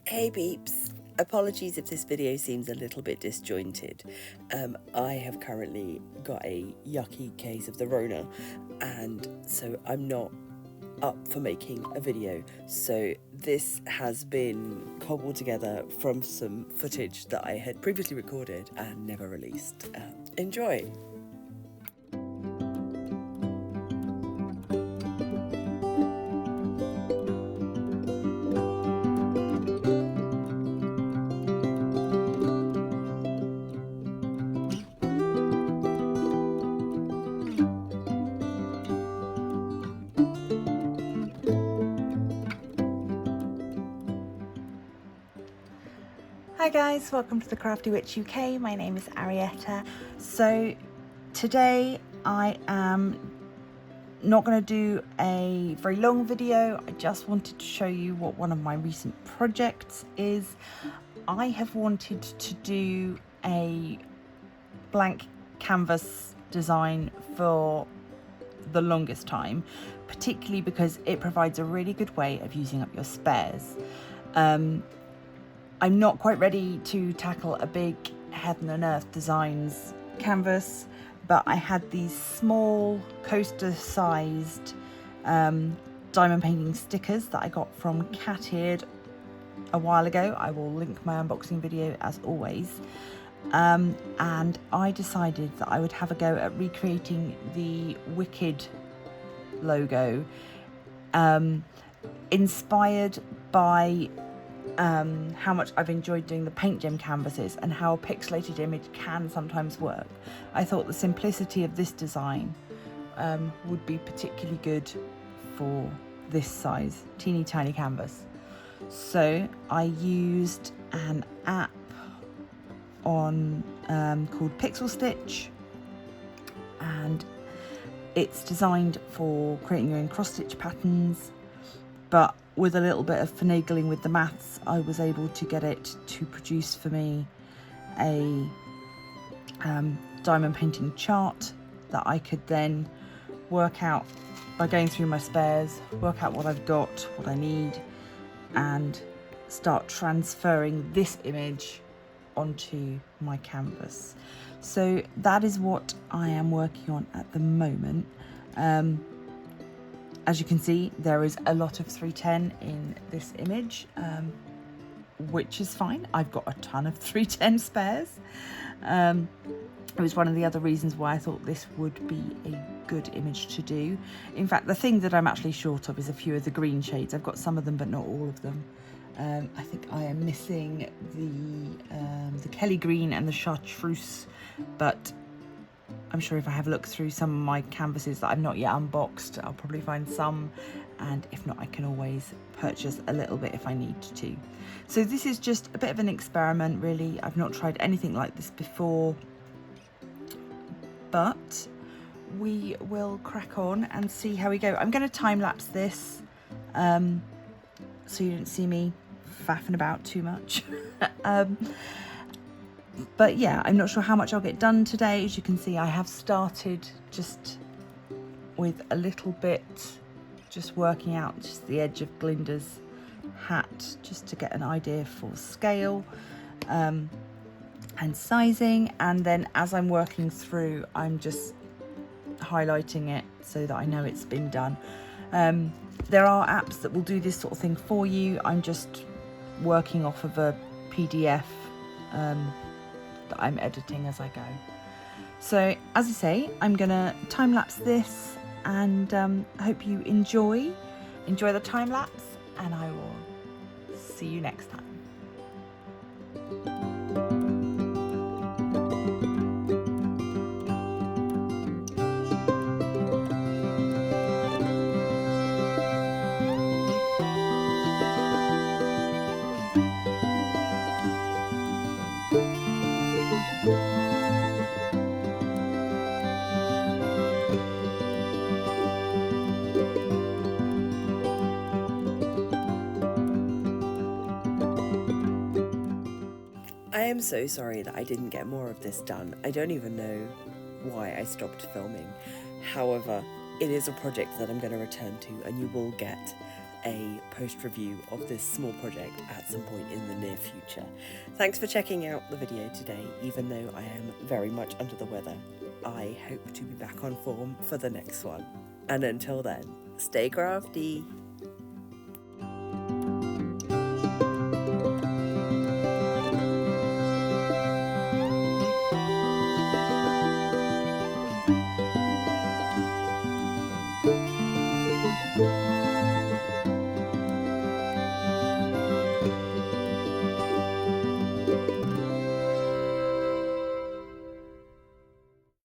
Hey peeps, apologies if this video seems a little bit disjointed. I have currently got a yucky case of the Rona, and so I'm not up for making a video. So this has been cobbled together from some footage that I had previously recorded and never released. Enjoy! Hi guys, welcome to the Crafty Witch UK. My name is Arietta. So today I am not going to do a very long video. I just wanted to show you what one of my recent projects is. I have wanted to do a blank canvas design for the longest time, particularly because it provides a really good way of using up your spares. I'm not quite ready to tackle a big Heaven and Earth Designs canvas, but I had these small coaster-sized diamond painting stickers that I got from Cat a while ago. I will link my unboxing video as always. And I decided that I would have a go at recreating the Wicked logo, inspired by how much I've enjoyed doing the paint gem canvases and how a pixelated image can sometimes work. I thought the simplicity of this design would be particularly good for this size, teeny tiny canvas. So I used an app on called Pixel Stitch, and it's designed for creating your own cross stitch patterns, but with a little bit of finagling with the maths, I was able to get it to produce for me a diamond painting chart that I could then work out by going through my spares, work out what I've got, what I need, and start transferring this image onto my canvas. So that is what I am working on at the moment. As you can see, there is a lot of 310 in this image, which is fine. I've got a ton of 310 spares. It was one of the other reasons why I thought this would be a good image to do. In fact, the thing that I'm actually short of is a few of the green shades. I've got some of them, but not all of them. I think I am missing the Kelly green and the chartreuse, but I'm sure if I have a look through some of my canvases that I've not yet unboxed, I'll probably find some, and if not, I can always purchase a little bit if I need to. So this is just a bit of an experiment, really. I've not tried anything like this before, but we will crack on and see how we go. I'm going to time-lapse this so you don't see me faffing about too much. But yeah, I'm not sure how much I'll get done today. As you can see, I have started just with a little bit, just working out just the edge of Glinda's hat, just to get an idea for scale and sizing. And then as I'm working through, I'm just highlighting it so that I know it's been done. There are apps that will do this sort of thing for you. I'm just working off of a PDF that I'm editing as I go. So as I say, I'm gonna time lapse this, and I hope you enjoy the time lapse, and I will see you next time. I am so sorry that I didn't get more of this done. I don't even know why I stopped filming. However, it is a project that I'm going to return to, and you will get a post review of this small project at some point in the near future. Thanks for checking out the video today, even though I am very much under the weather. I hope to be back on form for the next one. And until then, stay crafty!